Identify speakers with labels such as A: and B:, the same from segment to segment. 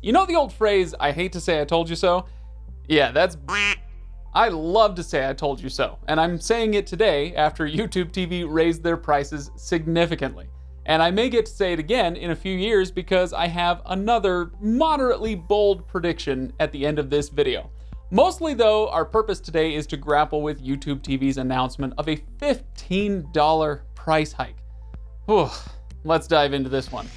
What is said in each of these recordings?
A: You know the old phrase, I hate to say I told you so? Yeah, that's I love to say I told you so, and I'm saying it today after YouTube TV raised their prices significantly. And I may get to say it again in a few years because I have another moderately bold prediction at the end of this video. Mostly though, our purpose today is to grapple with YouTube TV's announcement of a $15 price hike. Whew, let's dive into this one.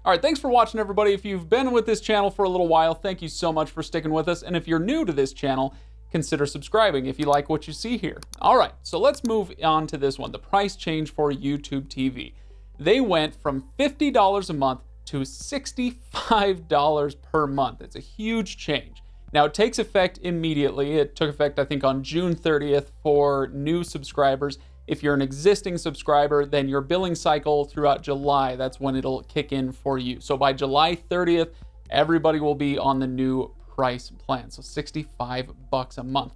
A: All right, thanks for watching, everybody. If you've been with this channel for a little while, thank you so much for sticking with us. And if you're new to this channel, consider subscribing if you like what you see here. All right, so let's move on to this one, the price change for YouTube TV. They went from $50 a month to $65 per month. It's a huge change. Now, it takes effect immediately. It took effect, I think, on June 30th for new subscribers. If you're an existing subscriber, then your billing cycle throughout July, that's when it'll kick in for you. So by July 30th, everybody will be on the new price plan. So $65 a month.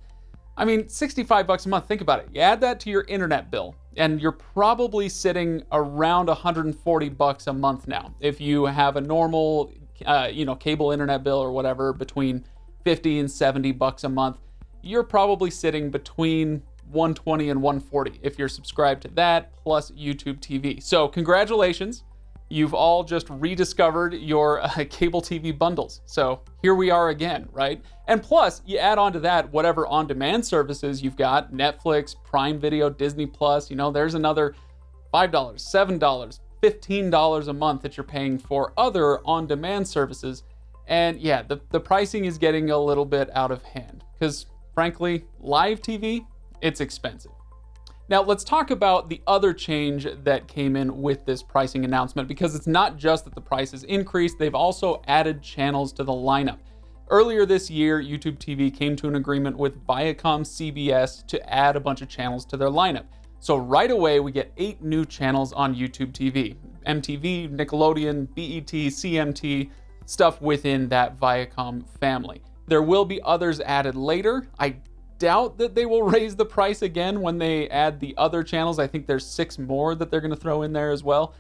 A: I mean, $65 a month, think about it. You add that to your internet bill, and you're probably sitting around $140 a month now. If you have a normal, cable internet bill or whatever, between $50 and $70 a month, you're probably sitting between $120 and $140 if you're subscribed to that plus YouTube TV. So congratulations, you've all just rediscovered your cable TV bundles. So here we are again, right? And plus, you add on to that whatever on-demand services you've got, Netflix, Prime Video, Disney Plus, there's another $5, $7, $15 a month that you're paying for other on-demand services. And yeah, the pricing is getting a little bit out of hand because frankly, live TV, it's expensive. Now let's talk about the other change that came in with this pricing announcement, because it's not just that the prices increased, they've also added channels to the lineup. Earlier this year, YouTube TV came to an agreement with Viacom CBS to add a bunch of channels to their lineup. So right away, we get 8 new channels on YouTube TV. MTV, Nickelodeon, BET, CMT, stuff within that Viacom family. There will be others added later. I doubt that they will raise the price again when they add the other channels. I think there's 6 more that they're going to throw in there as well.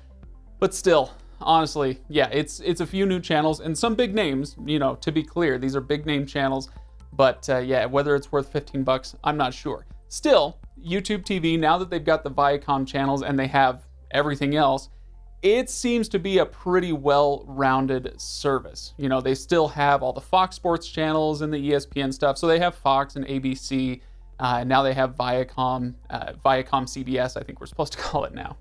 A: But still, honestly, yeah, it's a few new channels and some big names, to be clear. These are big name channels, but yeah, whether it's worth $15, I'm not sure. Still, YouTube TV, now that they've got the Viacom channels and they have everything else, it seems to be a pretty well-rounded service. They still have all the Fox Sports channels and the ESPN stuff. So they have Fox and ABC, and now they have Viacom CBS, I think we're supposed to call it now.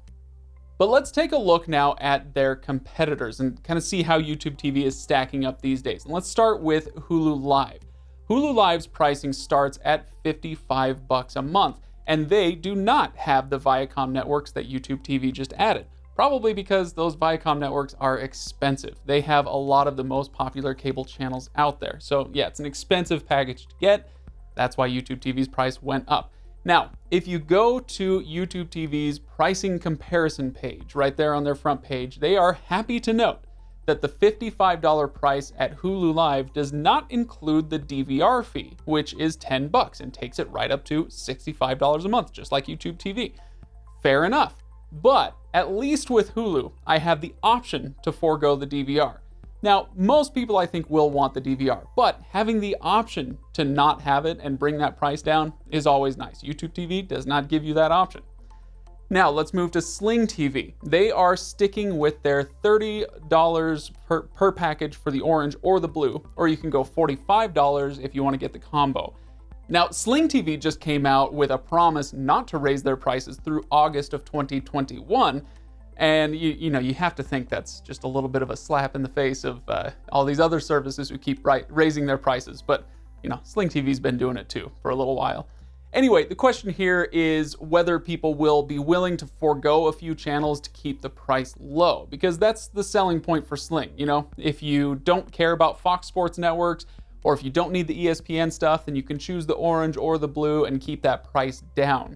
A: But let's take a look now at their competitors and kind of see how YouTube TV is stacking up these days. And let's start with Hulu Live. Hulu Live's pricing starts at $55 a month, and they do not have the Viacom networks that YouTube TV just added. Probably because those Viacom networks are expensive. They have a lot of the most popular cable channels out there. So yeah, it's an expensive package to get. That's why YouTube TV's price went up. Now, if you go to YouTube TV's pricing comparison page, right there on their front page, they are happy to note that the $55 price at Hulu Live does not include the DVR fee, which is $10 and takes it right up to $65 a month, just like YouTube TV. Fair enough. But at least with Hulu, I have the option to forego the DVR. Now, most people I think will want the DVR, but having the option to not have it and bring that price down is always nice. YouTube TV does not give you that option. Now, let's move to Sling TV. They are sticking with their $30 per package for the orange or the blue, or you can go $45 if you want to get the combo. Now, Sling TV just came out with a promise not to raise their prices through August of 2021. And you have to think that's just a little bit of a slap in the face of all these other services who keep raising their prices. But, Sling TV's been doing it too for a little while. Anyway, the question here is whether people will be willing to forego a few channels to keep the price low, because that's the selling point for Sling. If you don't care about Fox Sports networks, or if you don't need the ESPN stuff, then you can choose the orange or the blue and keep that price down.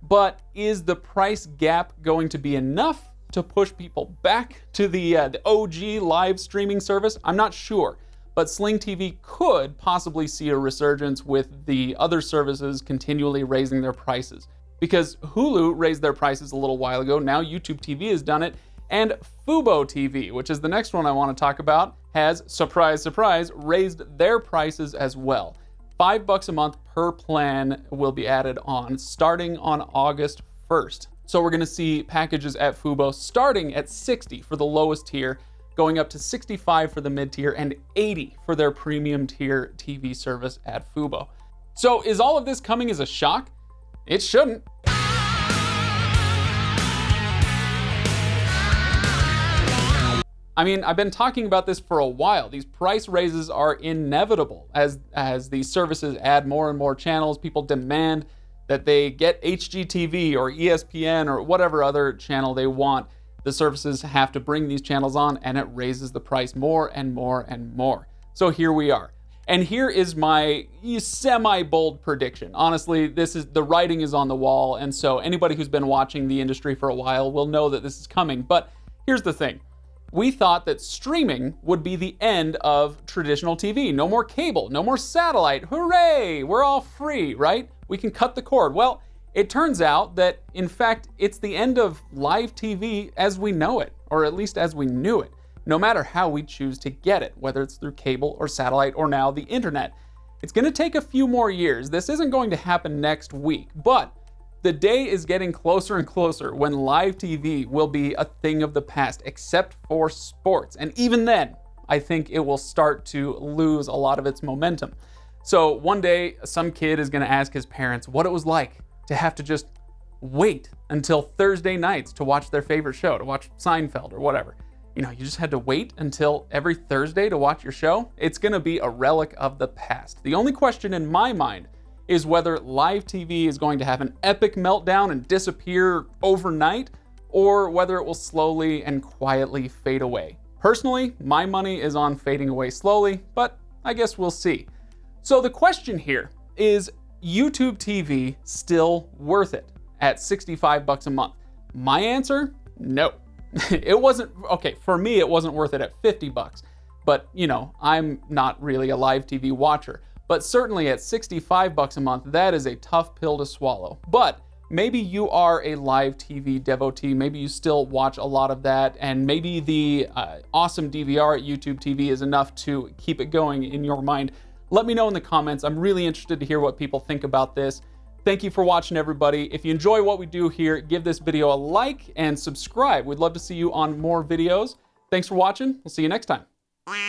A: But is the price gap going to be enough to push people back to the OG live streaming service? I'm not sure, but Sling TV could possibly see a resurgence with the other services continually raising their prices. because Hulu raised their prices a little while ago. Now YouTube TV has done it. And Fubo TV, which is the next one I want to talk about, has, surprise, surprise, raised their prices as well. $5 a month per plan will be added on starting on August 1st. So we're going to see packages at Fubo starting at $60 for the lowest tier, going up to $65 for the mid tier, and $80 for their premium tier TV service at Fubo. So is all of this coming as a shock? It shouldn't. I mean, I've been talking about this for a while. These price raises are inevitable. As these services add more and more channels, people demand that they get HGTV or ESPN or whatever other channel they want. The services have to bring these channels on, and it raises the price more and more and more. So here we are. And here is my semi-bold prediction. Honestly, the writing is on the wall, and so anybody who's been watching the industry for a while will know that this is coming. But here's the thing. We thought that streaming would be the end of traditional TV. No more cable, no more satellite. Hooray! We're all free, right? We can cut the cord. Well, it turns out that, in fact, it's the end of live TV as we know it, or at least as we knew it, no matter how we choose to get it, whether it's through cable or satellite or now the internet. It's going to take a few more years. This isn't going to happen next week, but the day is getting closer and closer when live TV will be a thing of the past, except for sports. And even then, I think it will start to lose a lot of its momentum. So one day, some kid is going to ask his parents what it was like to have to just wait until Thursday nights to watch their favorite show, to watch Seinfeld or whatever. You know, you just had to wait until every Thursday to watch your show. It's going to be a relic of the past. The only question in my mind is whether live TV is going to have an epic meltdown and disappear overnight, or whether it will slowly and quietly fade away. Personally, my money is on fading away slowly, but I guess we'll see. So the question here is YouTube TV still worth it at $65 a month? My answer, no. It wasn't, okay, for me it wasn't worth it at $50, but you know, I'm not really a live TV watcher. But certainly at $65 a month, that is a tough pill to swallow. But maybe you are a live TV devotee, maybe you still watch a lot of that, and maybe the awesome DVR at YouTube TV is enough to keep it going in your mind. Let me know in the comments. I'm really interested to hear what people think about this. Thank you for watching, everybody. If you enjoy what we do here, give this video a like and subscribe. We'd love to see you on more videos. Thanks for watching. We'll see you next time.